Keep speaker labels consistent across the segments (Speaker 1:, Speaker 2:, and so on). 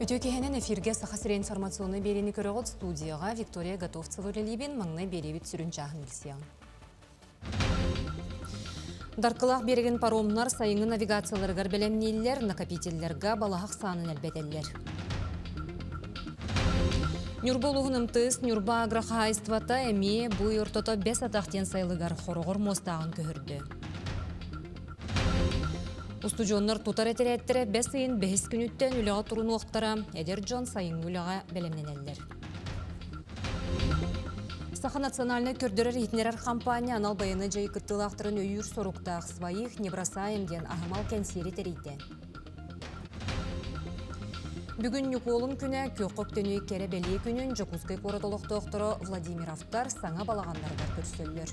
Speaker 1: Бүтөкехенен эфирге сахасыры информационный берени көрөгөт студияға Виктория Готовцева лебен маңны беребит сүрінчағын білсең. Даркылақ береген паромнар сайыңы навигацияларығар белемнейлер, накопительлерға балахақ санын әлбетелер. Нюрболуғын ымтыз, Нюрба агрохайствата әме бұй ортото 5 атақтен сайлығар хорогор мостағын көхірді. Устужоннар тутар этереттері 5 сайын 5 күніттен үліға тұрын оқтара, әдер жон сайын үліға белемненелер. Саха национальный көрдірер етінерер компания анал байыны жай күттілақтырын өйір соруқтақ свайық не бросаем ден ағымал кәнсері терейді. Бүгін Николын күні көққөк төні кәрі бәлі күнін Жокускай қоратолықты оқтыры Владимир Автар саңа балағандардар көрсөллер.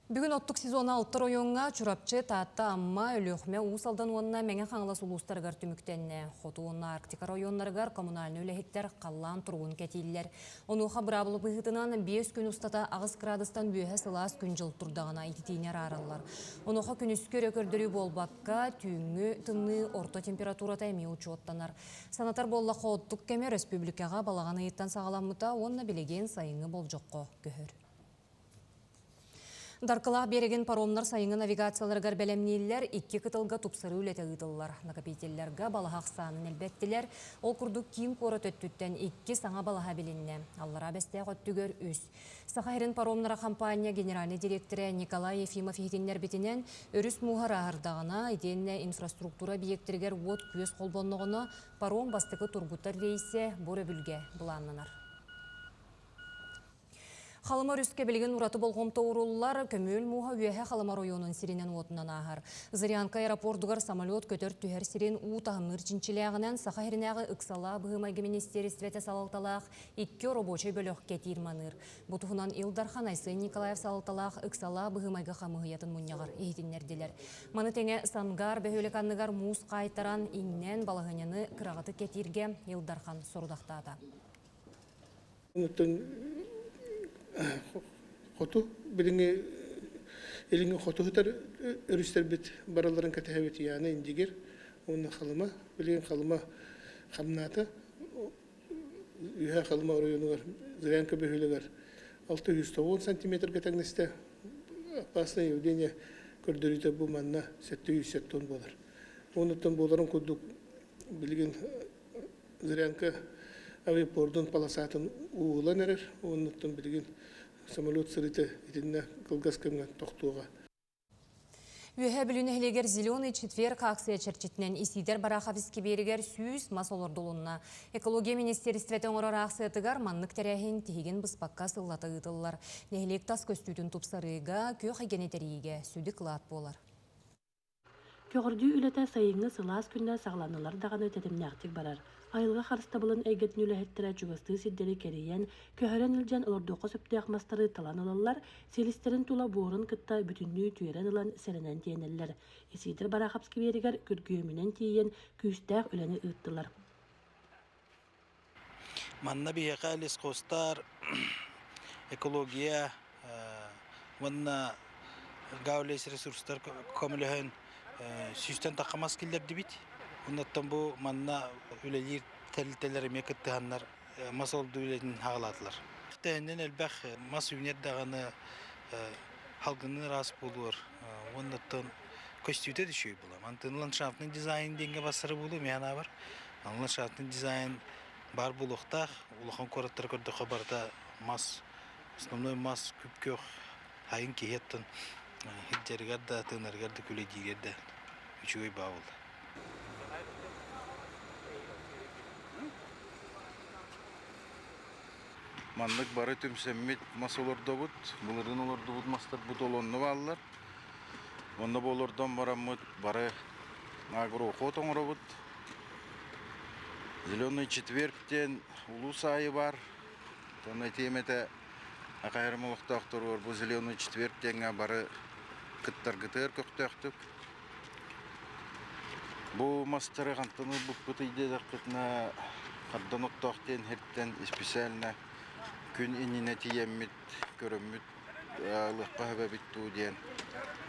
Speaker 1: Бүгін оттық сезон 6 ойонға чурапчы таатта амма өліқме ұсалдан онына мәңе қаңылас ұлыстарғар түміктенне. Хоту онына Арктика районларғар коммунальны өліхеттер қаллан тұруын кәтейлер. Онуға бұрабылы бұғытынан 5 күн ұстата ағыз градыстан бүйе сылас күн жыл тұрдағына ететейнер аралар. Онуға күн үскер өкірдірі болбаққа түйіңі тынны орта температурата әме ұчуаттанар. Санатар болла қоттық кәме республикаға балағаны еттен сағаламыта онына білеген сайыңы бол жоққа көхір. Даркылақ береген паромнар сайыңы навигацияларғар бәлемнейлер 2 кытылға тупсары үлеті ғыдылар. Накопительлерға балахақ санын әлбәттілер. Ол күрдік киім қоры төттіттен 2 саңа балаға білінне. Аллара бәсті қоттүгер үс. Сақайрын паромнара компания генеральный директоры Николай Ефимов егенлер бетінен өріс мұғара ағырдағына еденне инфраструктура биектіргер от көз қолбоннығына паром бастықы тұрғыттар рейсе бұры бүлге бұланнанар. Халыма рүске білген ұраты болғым тоғырулар көмөл мұға өйе Халыма районын сиренен отынан ағар. Зырянка аэропордугар самолет көтер түхер сирен ұтағымыр жинчілеғінен Сақайрынағы ұқсала бұғымайғы министерствете салалталақ 2 робочай бөліқ кетирманыр. Бұтығынан Илдархан Айсын Николаев салалталақ ұқсала бұғымайғы қамығыятын мұнияғар ехетінерделер. Маны теңе сангар бөхөліканныгар мұз қайтаран иннен балығыняны қырағыты кетирге Илдархан сорудақтады.
Speaker 2: Хоту билинге элинге хоту хутар өрүстер бит бараларын катахабет яны индигер онна халыма билген халыма хамната үһә халыма районугар зырянка бөһөлөгөр 610 см кетеңнесте опасное явление көрдөрүтө бу манна 700 тонн болар. Онуттан боларын кудук билген зырянка авиапордун полосатын уулан эрер, онуттан билген самолет сырыты итинне кылгаскамга токтууга.
Speaker 1: Үһә бүлүнәһлегер зеленый четверг акция черчитнен исидер барахависки берегер сүйс масолор долунна. Экология министерствете оңорор акциятыгар маннык терәһин тиген быспакка сыллаты ытыллар. Нәһлек тас көстүтүн тупсарыга көх генетериге сүдик лат болар.
Speaker 3: Көгөрдүү үлете сайыңы сылаас күннә сагланылар даганы тетемнәктик барар. Айылга харыста булын әйгәтнү үләһеттәрә чугысты сиддери керейен, көһәрен илҗан олордоқы сөптәк мастары талан алалар, селистерин тула буырын кытта бүтүннүү түйрән алан сәренән тиенелләр. Исидер барахапски берегер күргүмүнән тиен күстәк үләне ыттылар.
Speaker 4: Манна бияка лескостар экология ванна гаулес ресурстар көмөлөһөн Süsten takkamaz killerdi bit. Ondan bu manna ülelir telteleri mekettihanlar mas oldu ülerin hağladılar. Tehenden elbək mas ünet dağını halkının rast bulur. Ondan köstüte düşüyor bulam. Antın landşaftın dizayn denge basarı bulu meyana var. Landşaftın dizayn bar buluqta ulaqan koratlar gördü xabarda mas основной mas küp hayın kihettin Hiddergarda, tınargarda, külecigarda üçüğü bağıldı.
Speaker 5: Manlık barı tümsemmit mas olurdu bud. Bunlardan olurdu bud mastar bud olonnu bağlılar. Onda bu olurdan baramut barı agro oqot oңra bud. Зеленый четвергтен улу сайы бар. Тонна темете Акайрымылықтақтыр бар. Бұл зеленый четвергтенге бары кыттар-кытыр көктөктүк. Бу мастары кантыны буппут идея кытна каддан оттоктен херттен специально күн инине тиеммит көрөммүт лыкка хөбөбүттүү диен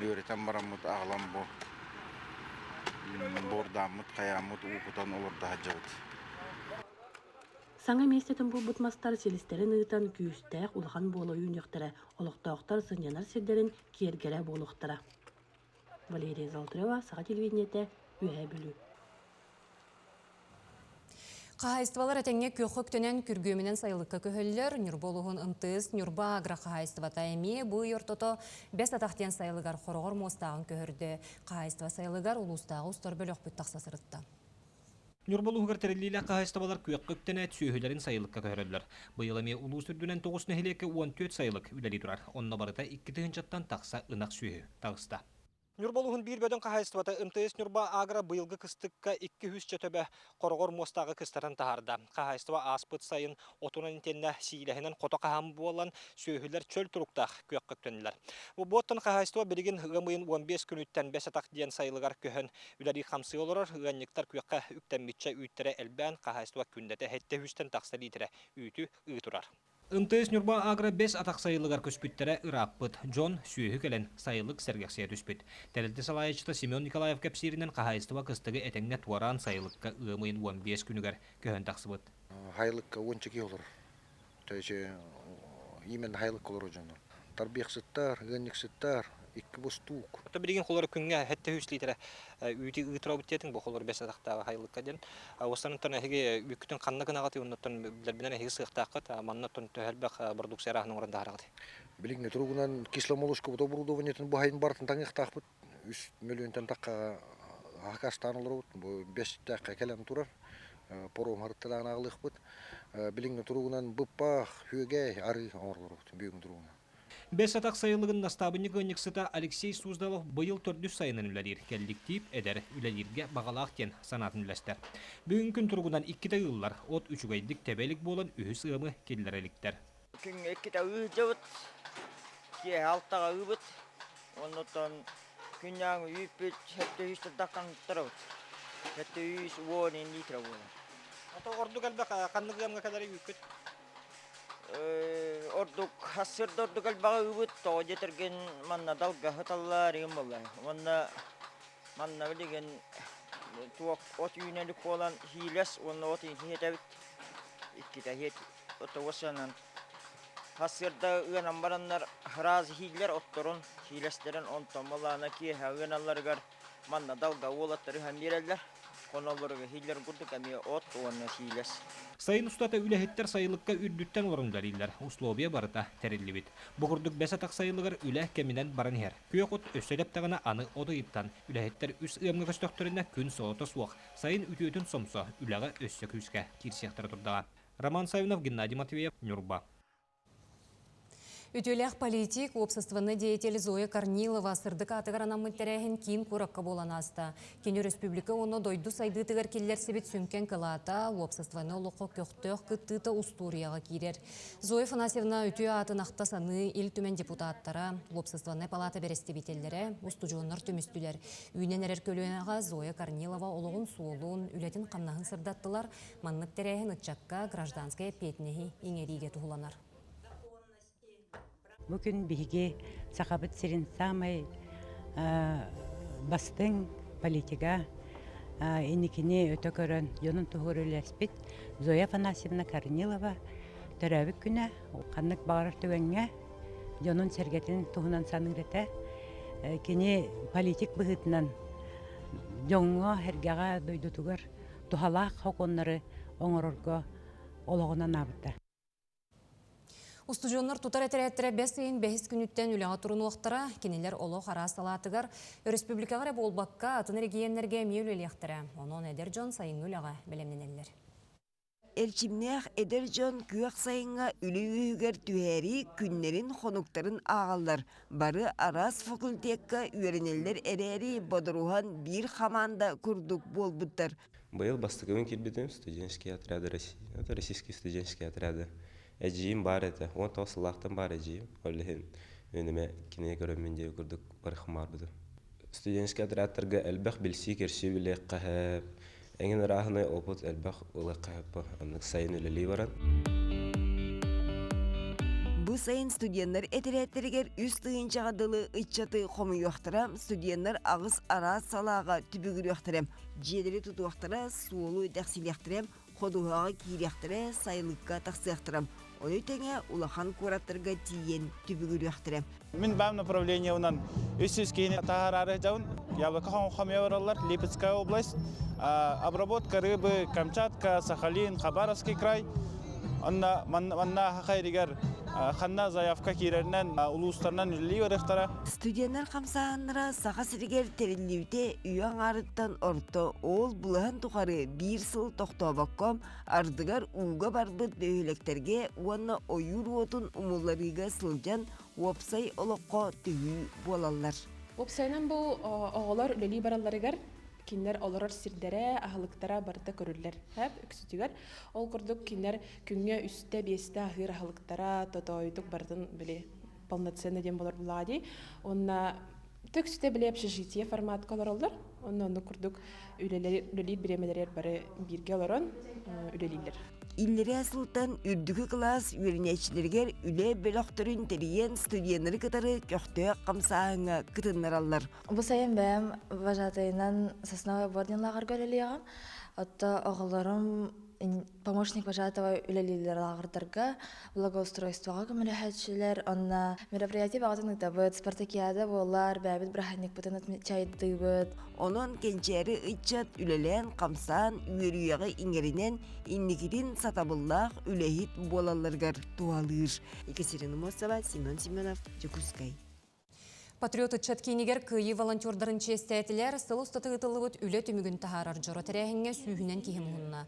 Speaker 5: үйрөтен бараммыт аглам бу. бордамыт, каямыт, уукутан олорда хаджабыт.
Speaker 3: Саңа местетін бұл бұтмастар селістерін ұйтан күйістәк ұлған болу үйінектірі, олықтауқтар сынянар сердерін кергері болуқтыра. Валерия Залтырева, Саға телевидениеті, үйә білу.
Speaker 1: Қағайыстывалар әтеңе көқөктенен күргөмінен сайылыққа көхілілер, Нюрболуғын ымтыз, Нюрба агра қағайыстывата әме, бұй ортото 5 атақтен сайылығар қорғыр мостағын көхірді. Қағайыстыва сайылығар ұлыстағы ұстар бөліқ бүт тақсасырытты.
Speaker 6: Нюрболуғығыр тәрелілі қағайыстывалар көқөктен әт сүйіхілерін сайылыққа көхірілер. Бұйыламе ұлу сүрдінен 9 нәхілекі 14 сайылық үләлі тұрар. Онна барыта 2 тығынчаттан тақса ынақ сүйі тағыста. Нюрболуғын бір бөдің қағайыстывата МТС Нюрба агра бұйылғы кыстыққа 200 төбі қорғыр мостағы кыстарын тағарда. Қағайыстыва аспыт сайын отунан тенне сейләхінен қота қағам болан сөйхілер чөл тұруқтақ көк көктенілер. Бұл боттың қағайыстыва бірігін ғымайын 15 күніттен 5 атақ дейін сайылығар көхін үләри қамсы олырыр, ғанниктар көкқа үктенмитче үйттірі әлбән қағайыстыва күндеті әтті хүстен тақса литірі үйті ұйтырар. МТС Нюрба агра 5 атақ сайылығар көспіттері ұраппыт, Джон сүйігі кәлін сайылық сәргәксия түспіт. Тәрілді салайычыта Семен Николаев кәпсерінен қағайыстыва қыстығы әтеңне туаран сайылыққа ұғымайын 15 күнігер көхін тақсыбыт.
Speaker 7: Хайлыққа 12 олар. Тәйше имен хайлық олар o'jana. Тарбияқсыттар, ғанниксыттар, 2 бостук.
Speaker 6: Ото билген холор күнгә хәтта 3 литр үйти ытрау биттен бу холор 5 атақтағы хайлыкка ден. Останнан әһеге бүктен канны гынагаты оннан билбенен әһеге сыктакка маннаттан төһәлбәк продукцияраһның урында харагы.
Speaker 7: Билгне туругунан кисломолочка оборудованиятын бу хайын бартын таңыктакпыт. 3 миллионтан такка хакастан олар бу 5 такка келем турар. Пором харттан агылыкпыт. Билгне туругунан буппах хүгә ары орлар бүгүн туругунан.
Speaker 6: 5 атақ сайылығын настабыны гынниксыта Алексей Суздалов бұйыл 400 сайынын үләлер келдіктейіп әдір үләлерге бағалақтен санатын үләстер. Бүгін күн тұрғынан 2 ұллар, от 3 айдық тәбәлік болан үйіс ұғымы келдер әліктер.
Speaker 8: Күн 2 ұғы жауыт, ке алтаға ұғыт, оннотан күннің үйіппет, хәтті үйістер даққан тұрауыт. Хәтті үйіс 10 литра болар.
Speaker 6: Ото орду кәлбәк қанны ғамға кәдәрі үйіккет?
Speaker 8: Ордук хасырды ордук албаға үбіт, тоғы жетірген манна далға хаталар егін болар. Манна білеген туақ от үйінелік болан хилес, онна от үйін хетәбіт. Иккіта хет, оты осанан. Хасырда үйінан баранлар хразы хилер отторын, хилестерін онтан болана ке үйіналарғар манна далға олаттары хан берелер. Конолорга хиллер курдук ами от онна хилес.
Speaker 6: Сайын ұстата үләхеттер сайылыққа үрдіттен орындар илер. Условия барыта тәрелі бит. Бұғырдық 5 атақ сайылығыр үләх кәмінен барын хер. Күйек от өсселеп тағына аны оды иттан. Үләхеттер үс ұйымғы көстөктөріне күн соғыта суақ. Сайын үтіөтін сомса үләға өссі күске кирсияқтары тұрдаға. Роман Савинов, Геннадий Матвеев, Нюрба.
Speaker 1: Үтелях политик, общественный деятель Зоя Корнилова сырдык атыгарана мыттерәхин ким куракка боланаста. Кеню республика оны дойду сайды тыгар келлер себет сүнкен кылата, общественный олыққа көқтөк кыттыта устурияға кирер. Зоя Фанасьевна үтү атын ақтасаны ил түмен депутаттара, общественный палата бересті бителлері, устужонлар түмістілер. Үйнен әрер көлуенаға Зоя Корнилова олығын суолуын үлетін қамнағын сырдаттылар, маннық терәхин ұтчакка гражданская петнехи иңериге тухуланар.
Speaker 9: Бүгін біге сақабыт сирин самай бастың политика инекіне өте көрін жонын тұғыр үләспет Зоя Фанасьевна Корнилова төрәбік күні қанық бағар түгенге жонын сәргетін тұғынан саныңреті кені политик бұғытынан жоңға әргеға дойды тұғыр тұхалақ хоқонлары оңырырға олығынан абытта.
Speaker 1: Устужонлар тутар әтірәттірі 5 күніттен үліға тұрын уақтыра, кенелер олы қара салатығар, республикағары болбаққа атын регионерге мейл үліқтірі. Оның әдер жон сайын үліға білемненелер.
Speaker 10: Элчимнех эдер жон күйақ сайынға үлі үйгер түйәри күннерін қонуқтарын ағалар. Бары арас факультетка үйеренелер әрәри бодыруған бір хаманда күрдік болбыттар.
Speaker 11: Был бастыгын келбедім студенческие отряды России. Это российские студенческие отряды. Әжейім бар әді, он тауысылақтан бар әжейім. Олығын өніме кене көрімінде көрдік барықым бар бұды. Студенческие отрядтарға әлбәқ білсі керсі біле қағып, әңін рағыны опыт әлбәқ ұлы қағып, анық сайын өлілей баран.
Speaker 10: Бу сайын студенттер этереттеригер үс тыынчагадылы ыччаты хомуюактарам, студенттер агыс арас салаага түбүгүрүактарам, жедери тутуактара суолу дәксилиактарам, ходуага кирияктара сайлыкка таксыяктарам. Оны теңе улахан кураттарга тиен түбүгүрүактарам.
Speaker 12: Мен бам направление унан үсүс кейіне тахарары жаун, Ялбака хомьеваралар, Липецкая область, обработка рыбы, Камчатка, Сахалин, Хабаровский край. Манна хакайригер ханна заявка кирернен улустарнан үлли өрехтара.
Speaker 10: Студенттер камсааннара саха сиригер терилливте үйөн арыттан орто ол булахан тухары бир сыл тохтобокком ардыгар уга барбыт бөйлектерге уанна оюр отун умулларыга сылжан уопсай олокко түгүү болалар.
Speaker 13: Уопсайнан бу оголор үлели баралларыгар кинлер олорор сирдере ахылыктара барда көрүрлер. Хәп үксүтүгөр ол курдук кинлер күнгө үстө бесте ахыр ахылыктара тотойдук бардын биле полноценный дем болор булади. Онна төксүтө биле общежитие формат колоролдор. Онны курдук үлели биремелер бары бирге олорон үлелилер.
Speaker 10: Иллери асылтан үрдүгү класс үйренечилергер үле бөлөктөрүн териен студенттери кытары көктө камсааңа кытыннараллар.
Speaker 14: Бу сайын бәм вожатыйнан сосновой бординлагар көрөлүягам. Отто оголорум помощник вожатого үлелилер лагырдарга благоустройствога көмөлөһөчүлөр. Онна мероприятие багытын табыт спартакиада болар, бәбит браханик бутын чайдыбыт.
Speaker 10: Онон кенчери ыччат үлелен камсан үйрүягы иңеринен инникирин сатабыллах үлехит болаларгар туалыр. Екатерина Мосова, Семен Семенов, Жокускай.
Speaker 1: Патриот ыччат кейнигер кыйы волонтердарын честетилер сыл устаты ытылыбыт үле түмүгүн тахарар жоро терехинге сүйүнен кихимунна.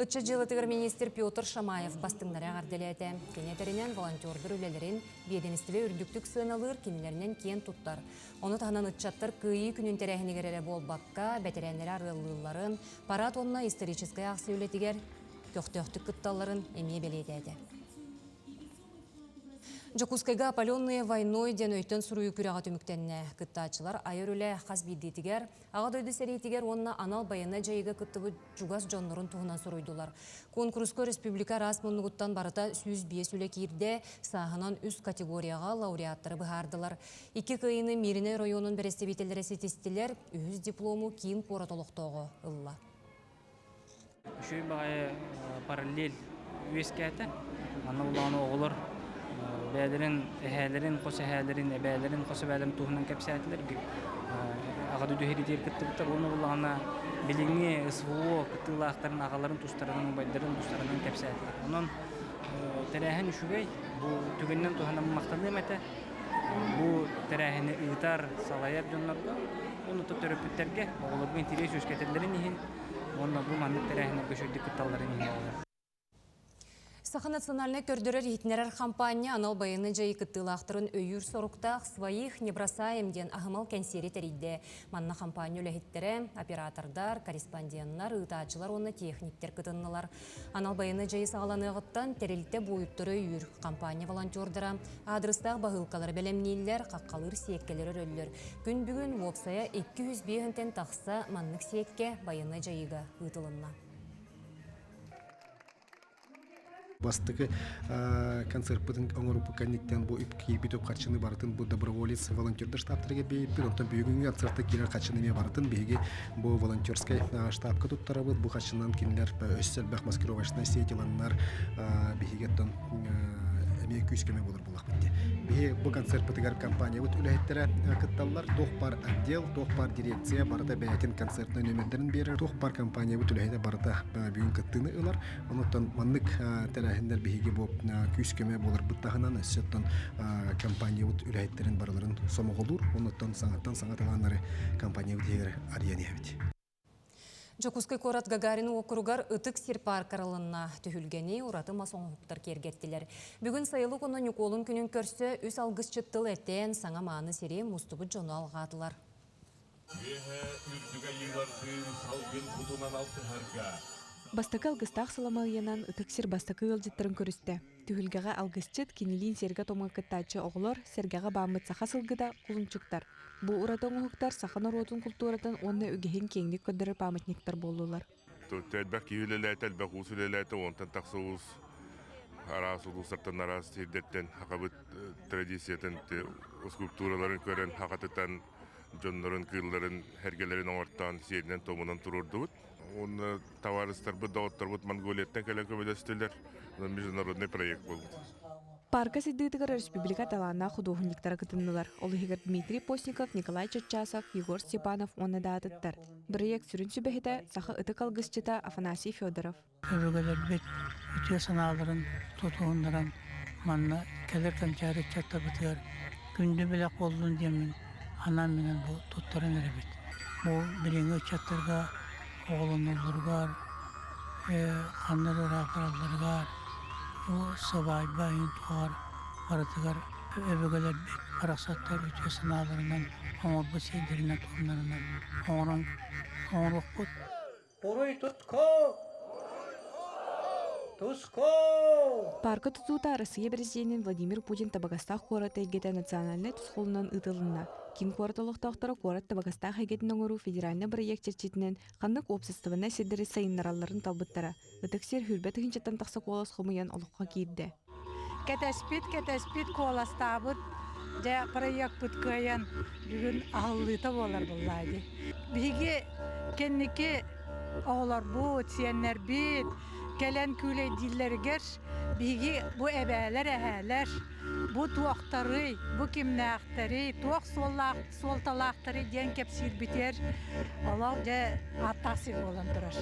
Speaker 1: Ыччат жылытыгар министр Петр Шамаев бастыңнара гарделете. Кенетеринен волонтердыр үлелерин беденистиле үрдүктүк сыналыр кинилеринен кен туттар. Оны таханан ыччаттар кыйы күнүн терехинигере болбакка, бетеренлери арылыларын, парад онна историческая аксы үлетигер көктөктүк кытталарын эмие белетеди. Жокускайга опаленные войной ден өйтен суруй күрәгә түмүктенне. Кыттачылар айыр үле хас биддитигер, ага дойды серейтигер онна анал баяна жайыга кыттыбы жугас жоннорун туһунан суруйдулар. Конкурска республика расмуннугуттан барыта 105 үле кирде саһынан үс категорияга лауреаттары быһардылар. 2 кыйыны Мирине районун берестебителери сетистилер, үз диплому кийин коратолуктоого ылла.
Speaker 15: Şu bağ paralel üyeskete anılan oğullar bəylərin, əhələrin, qoş əhələrin, bəylərin, qoş bəylərin tuğundan kəpsətlər ağadı düheri deyir kıttıqlar onu bulağına bilingi, ısvuğu, kıttılaqların, ağaların tustlarının, bayların tustlarının kəpsətlər. Onun tərəhin üşügey, bu tügündən tuğundan maqtalıyım ete, bu tərəhini ıtar salayar canlarda, onu töröpütlərge, oğulların interes üskətlərin ihin, onunla bu manlık tərəhini göşürdük kıttalların ihin oğullar.
Speaker 1: Саха национальный көрдөрөр хитнерер компания анал байыны жайы кыттылақтырын өйір соруктақ своих не бросаем ден ахымал кәнсері тәрейді. Манна компания үләхеттері, оператордар, корреспонденттар, ытачылар, оны техниктер кытыннылар. Анал байыны жайы сағаланығыттан тәрелітті бойыттыры үйір. Компания волонтердара адрыстақ бағылқалар бәлемнейлер, қаққалыр сиеккелер өлілер. Күн бүгін вопсая 200 бейінтен тақса маннық сиекке байыны жайыға ұтылынна.
Speaker 16: Бастығы концерт бұтын оңырупы коннектен бұл кейбітіп қатшыны барытын бұл доброволец волонтерді штабтырға бейіппір. Онтан бүйігінгі концертті керер қатшыны ме барытын бейге бұл волонтерскай штабқа тұттары бұд. Бұл қатшынан кенілер өссел бәқ маскировачына сетиланнар бейгеттен әмей күйіскеме болыр болақ бітті. Бұл концерт бұтығар компания бұт үләйттері кытталар. Тоқ бар отдел, тоқ бар дирекция барыда бәйтін концертны нөмендерін берір. Тоқ бар компания бұт үләйді барыда бүйін кыттыны ұлар. Онықтан маннық тәрәхіндер бейге бұл күйіскеме болыр бұттағынан өссеттен компания бұт үләйттерін барыларын сомық олыр. Онықтан саңаталанлары компания бұт егер ариян ебет.
Speaker 1: Жокускай корат Гагарин округар ытык сирпар каралынна түхүлгени ураты масоңуктар кергеттилер. Бүгүн сайылы кону Николун күнүн көрсө үс алгыс чыттыл этен саңа мааны сири мустубу жону алгатылар.
Speaker 17: Бастакы алгыстақ саламайынан ытыксир бастакы ылжыттарын көрісті. Түхілгеға алгысчыт кенелин серге томға кыттачы оғылар сергеға бамыт саха сылгыда құлынчыктар. Бұ ұратың ұхықтар саханар отын культуратын онны үгехен кеңдік көдірі памытниктар болулар.
Speaker 18: Тәлбәк кейілеләті, әлбәк ұсылеләті, онтан тақсығыз арас улустартан арас тирдеттен хакабыт традициятын скульптураларын көрен хакатытан жоннорун кыылларын хергелерин оңортан сиеринен томунан турурдубут. Он товарыстар бу дооттор Монголияттан келен көмөдөстүлөр. Международный проект болду.
Speaker 17: Парка сиддыгытыгар республика талаана художниктары кытыннылар. Олыгар Дмитрий Постников, Николай Черчасов, Егор Степанов онна даатыттар. Проект сүрүн сүбэхите саха ытык алгысчыта Афанасий Федоров.
Speaker 19: Өрөгөлөр бет үтө санааларын тутуундаран манна келер камчары чатта бытыр. Күндү белек болдун демин. Анам менен бу туттарын эребит. Бу бириңи чаттарга оголонолоргар, каннар рахарларга Sabah bayın tuğar, aradıgar, öbürgeler parasatlar ütü sınavlarından, onlar bu şeylerine tohumlarından, onlar bu.
Speaker 20: Koruy tutko! Tusko!
Speaker 17: Парка тутуута Россия президентин Владимир Путин Табагастах куорат эгете национальный тусхолунан ытылына. Ким куортолуктоохторо куорат Табагастах эгетин оңору федеральный проект черчитинен ханнык обществовына сиддери сайыннаралларын талбыттара. Ытыксер хүрбет хинчаттан такса куолас хумуян олукка киирде.
Speaker 21: Кетеспит куоластаабыт, жа проект бүткөйен бүгүн ааллыта болар буллайды. Биги кенники оолар бут, сиеннер бит, келен күлей диллергер, биги бу эбээлер эһээлер, бу туактары, бу кимнээхтери, туак солталаактары ден кепсир битер, олар же аттасы болан турар.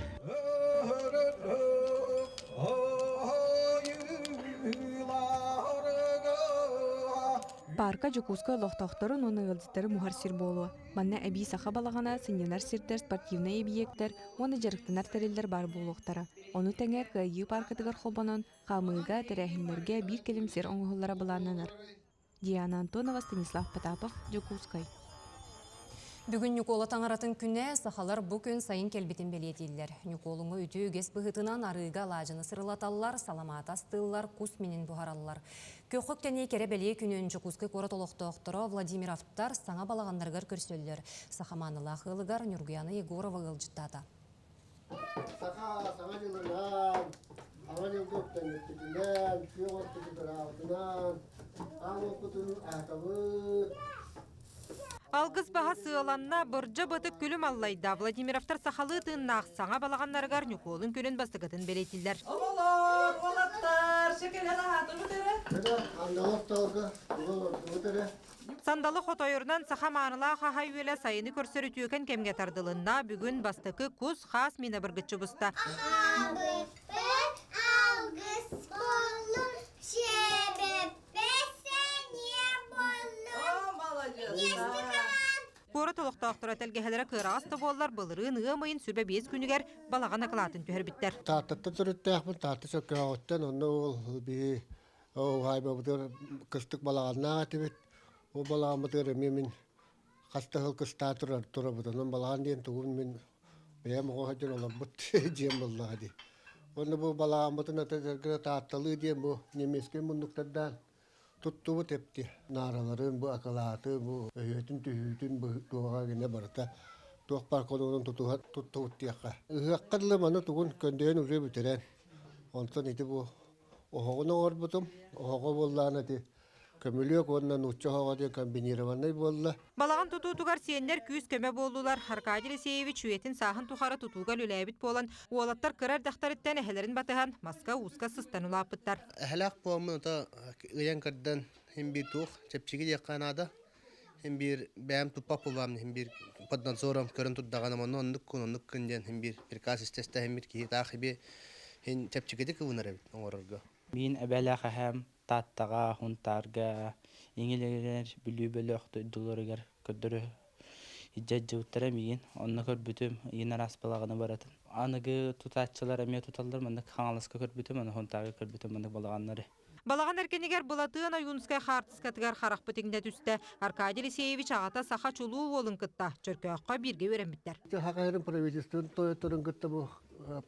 Speaker 17: Парка Жукуска лохтохторун оны ылдыттары мухар сир болуа. Манна әби саха балагана сыньянар сирдер спортивный объекттер, оны жарыктанар тәрелдер бар болуқтара. Оны тәңе кайы паркатыгар хобанон, хамыга тәрәхинлерге бир келим сир оңғылара балананар. Диана Антонова, Станислав Потапов, Жукускай.
Speaker 1: Бүгін Нюкола таңаратын күнне сахалар бұ күн сайын келбетін белетелдер. Нюколыңы үті үгес бұғытынан арыға лажыны сырылаталар, саламат астылар, кус менен бұғаралар. Көқік тәне кере бәле күнін Жукускай қорат олықтықтыры Владимир Автар саңа балағандарғар көрсөлдер. Сахаманылы ақылығар Нюргияны Егорова ғылжыттады.
Speaker 22: Саха жылынан, ава жылды өптен
Speaker 23: Алгыз баға сыыланна бұржа бұтық күлім аллайда Владимир Автар сақалы тыңнақ саңа балағанларғар Нюколын көлін бастығытын белетілдер.
Speaker 20: Олар, олаттар, шекелер ағаты
Speaker 22: бұтыры.
Speaker 23: Сандалы хотойырынан саха маңыла қағай өйлі сайыны көрсөрі түйекен кемге тардылында бүгін бастықы күз қас мені біргітші бұста. Кора толықтақтыр әтелгеһелері қырағасты болар бұлырын ұғымайын сүрбе 5 күнігер балаған ақылатын түйір біттер.
Speaker 22: Тартытты түріттәқпін, тарты сөкке оғыттан, оны ол бей оғайбы бұтыр күстік балағанна ғаты бет. Ол балаған бұтыр мен қастығыл күста тұрар бұтыр. Оның балаған дейін тұғын мен бәйім оға жын олам бұт жем болады. Оны бұл балаған бұтыр тартылы дейін бұл немескен мұндықтардан. Tuttu bu tepti. Naraların bu akalatı, bu öğütün tühütün bu tuğağa gene barıta. Tuğ parkolunun tuttu tiyaka. Ihakkarlı manı tuğun köndeğin uğru bitiren. Ondan iti bu. Oğunu orbutum. Oğu bollağına di. Kömülüyor ondan uçça hava diye kombinirvanı bolla.
Speaker 23: Balağın tutuğugar siyenler küs köme boldular. Arkadili Seyeviç üyetin sahın tuğara tutuğuga lülebit bolan. Oğlatlar kırar dağtaritten ehelerin batıhan. Maska uska sıstanı lapıttar.
Speaker 22: Ehlak boğumun da ıyan kardan hem bir tuğ. Çepçiki yakanada. Hem bir bəyəm tupap olam. Hem bir paddan soram körün tuttağanam onu onluk künden. Hem bir kas isteste hem bir ki takibi. Hem çepçiki de kıvınar oğururga.
Speaker 24: Min ebelaka hem tattaga huntарга еңелер билүү бөлөктү долларыгар көдөрө ижҗа уттара миген онна көрбүтүм ена рас балагына баратын аныгы тутачылар эме туталдар мында хаңалыска көрбүтүм аны хунтага көрбүтүм мында балаганнары
Speaker 23: Балаған әркенегер бұлатыын аюнскай қартыскатығар қарақ бүтігінде түсті. Аркадий Лисеевич ағата сақа чулу олын күтті. Чөркөққа бірге өрен біттер.
Speaker 22: Хақайрын правительствен тойыттырын күтті бұл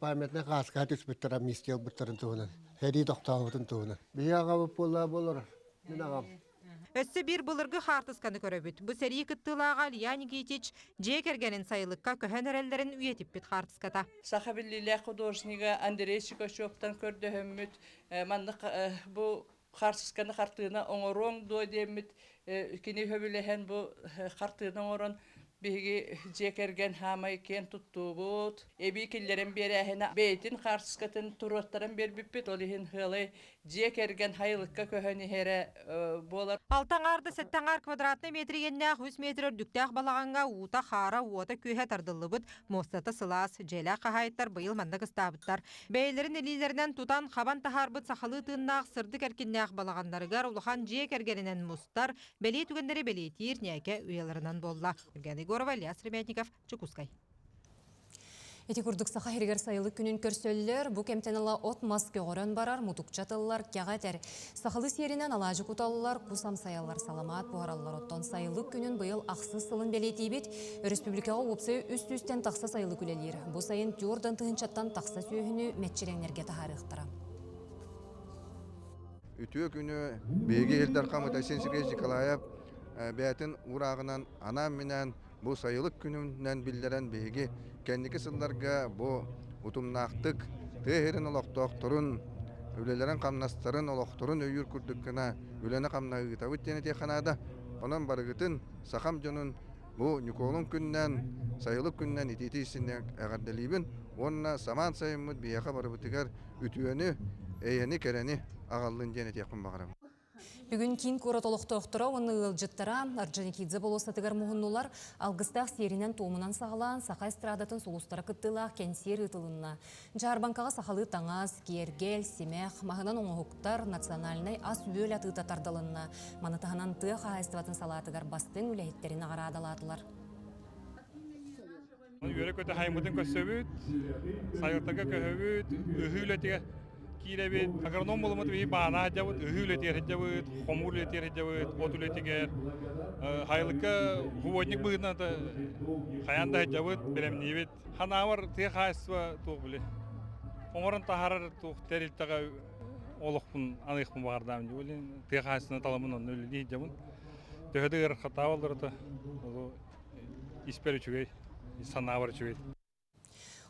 Speaker 22: памятна қасқа түспіттір амнистия бұттырын туғынан. Хәри тоқтауытын туғынан. Бей аға бұп болар. Мен ағам.
Speaker 23: Өссө бир былыргы хартысканы көрөбүт. Бу сери кыттылаага Илья Никитич жекергенин сайылыкка көһөн эреллерин үйетиппит хартыската.
Speaker 2: Сахабиллиле художнига Андрей Чикачевтан көрдөһөммүт. Маннык бу хартысканы хартыына оңорон до демит. Кини хөбүлэһен бу хартыына оңорон биги жекерген хамай кен туттубут. Эби киллерен берәһенә бейтин хартыскатын туроттарын бербиппит. Олиһин хылы жекерген хайылыкка көһөн иһере болар.
Speaker 23: Алтаңарды сеттаңар квадратный метригеннәх 100 метр өрдүктәх балаганга ута хара уота көһә тардылыбыт. Мостата сылас желә кахайттар быйыл манда кыстабыттар. Бәйләрен элиләреннән тутан хабан тахарбыт сахалы тыннах сырды керкиннәх балагандарыгар улахан жекергененен мустар бәле түгәндәре бәлетир нәкә уяларынан болла. Горова, Ильяс Ребятников, Чукускай.
Speaker 1: Эти курдук саха хиргер сайылы күнін көрсөллер, бу кемтенала от маски горон барар, мутукчатылар, кягатер. Сахалы серинен алажы куталылар, кусам саялар саламат буараллар оттон сайылы күнін быйыл ақсыз сылын белетейбет, республикаға опсы үст-үстен тақса сайылы күлелер. Бу сайын тюрдан тыгынчаттан тақса сүйіні мәтчереңнерге тахарықтыра.
Speaker 3: Үтіе күні бейге елдар қамыта Сенсигрей Николаев бәтін урағынан анам менен bu sayılık gününden bilderen beygi kendiki sıllarga bu utumnaqtık teherin oloqtoqturun ülelerin kamnastarın oloqturun öyür kurdukına ülene kamna ıgıtavıt deni tekanada onun barıgıtın sakam jonun bu Nikolun günden sayılık günden ititi isinne ağardalibin onna saman sayımıd biyaka barıbıtıgar ütüyeni eyeni kereni ağallın deni tekun bağıram.
Speaker 1: Бүгін кейін көрі толықтықтыра, оны ылжыттара, Орджоникидзе болосатыгар мұғыннулар, алғыстақ серінен туымынан сағалан, сақа эстрадатын солустара кыттылақ кенсер ұтылынна. Жарбанкаға сақалы таңаз, кергел, семех, мағынан оңығықтар национальный ас өл атыта тардалынна. Манытағынан тұқ ағайстыватын салатыгар бастың үләйіттерін ағарадалатылар.
Speaker 4: Үйрек өте хаймытын көсөбіт, сайылтыға көһөбіт, үхүлетіге Kirevit, agronom olmadı bir bana cevap, ühületer cevap, homületer cevap, otuletger, haylıka huvodnik bugünden de hayanda cevap benim nivet. Hanavar tek haysva tuğbili. Onların taharar tuğ teril taga olukun anıkun vardım diye. Tek haysına talamın onu öyle değil cevap. Tehdir hata olur da, isperi çügey, sanavar çügey.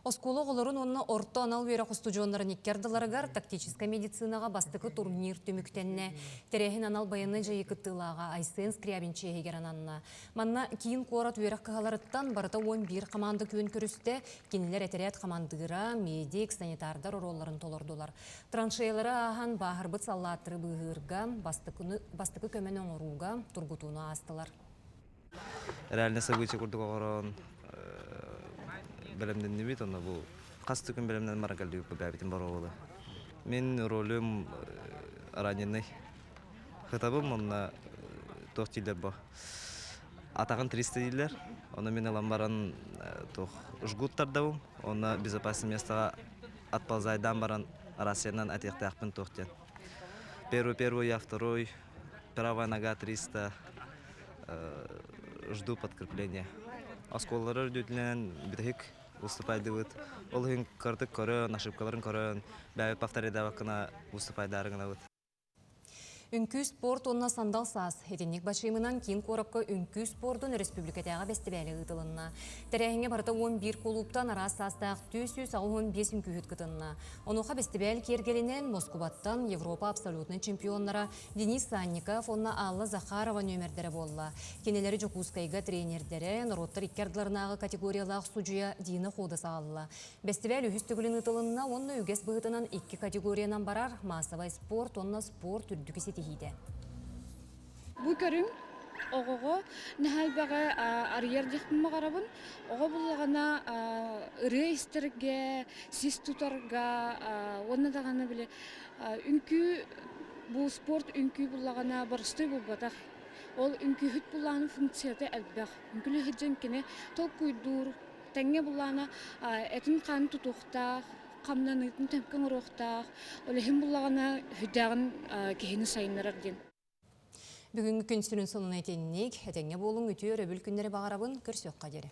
Speaker 1: Осколы оларын онына орто анал өйрі құстуджонларын еккерділарығар тактическа медицинаға бастықы турнир түміктенне. Терехін анал баяны жайы кыттылаға Айсен Скрябинче егеран анна. Манна кейін қорат өйрі қығаларыттан барыта 11 команды күйін көрісті. Кенелер әтерет командыра, медик, санитардар оролларын толырдылар. Траншейлары ахан бағырбыт саллатыры бұғырға, бастықы көмен оңыруға тургутуына астылар.
Speaker 5: Реально события курдук оғырын Белемден не бит, она был. Касты күн белемден маргалды үпі бәбітін бар оғылы. Мен ролым раненый. Хытабым, онна тоқ тилер ба. Атағын 300 дейлер. Оны мен алам баран тоқ жгуттардавым. Оны безопасный местаға атпалзайдан баран Россиянан атеқтақпын тоқтен. Первый, я второй. Правая нога 300. Жду подкрепления. Осколлары өдетілінен бітік выступайды бұд. Ол үйін көрдік көрін, ошибкаларын көрін, бәйі повторида вақына выступайдарыңына бұд.
Speaker 1: Үнкі спорт онна сандал саз. Етенек башымынан кейін қорапқа үнкі спортын республикатаға бәстібәлі ұтылынна. Тәрәхіңе барыта 11 клубтан арас састақ 215 үнкі үткітінна. Онуға бәстібәл кергелінен Москваттан Европа абсолютный чемпионлара Денис Санников, онна Алла Захарова нөмердері болла. Кенелері Жокускайға тренердері, народтар иккердларынағы категориялақ суджуя дейіні ходы сағалла. Бәстібәл үхістігілін ұтылынна, онна үгес бұғытынан 2 категориянан барар, массовай спорт, онна спорт үрдікісі
Speaker 25: Bu körüm oğuğu nəhəl bağa arıyar dixmə qarabın. Oğu bulağına ırı istirge, sis tutarga, onu da qana bile ünkü bu sport ünkü bulağına barıştı bu bataq. Ol ünkü hüt bulağının funksiyatı əlbəq. Ünkülü hüccən kene tol kuydur, təngə bulağına etin qanı tutuqtaq. Qamdan etin təmkən uruqtaq. Ola hem bulağına hüddağın kehini sayınlarar den.
Speaker 1: Бүгінгі күн сүрін сонын әтеннек, әтенге болың үтіер өбіл күндері бағарабын көрсөк қадері.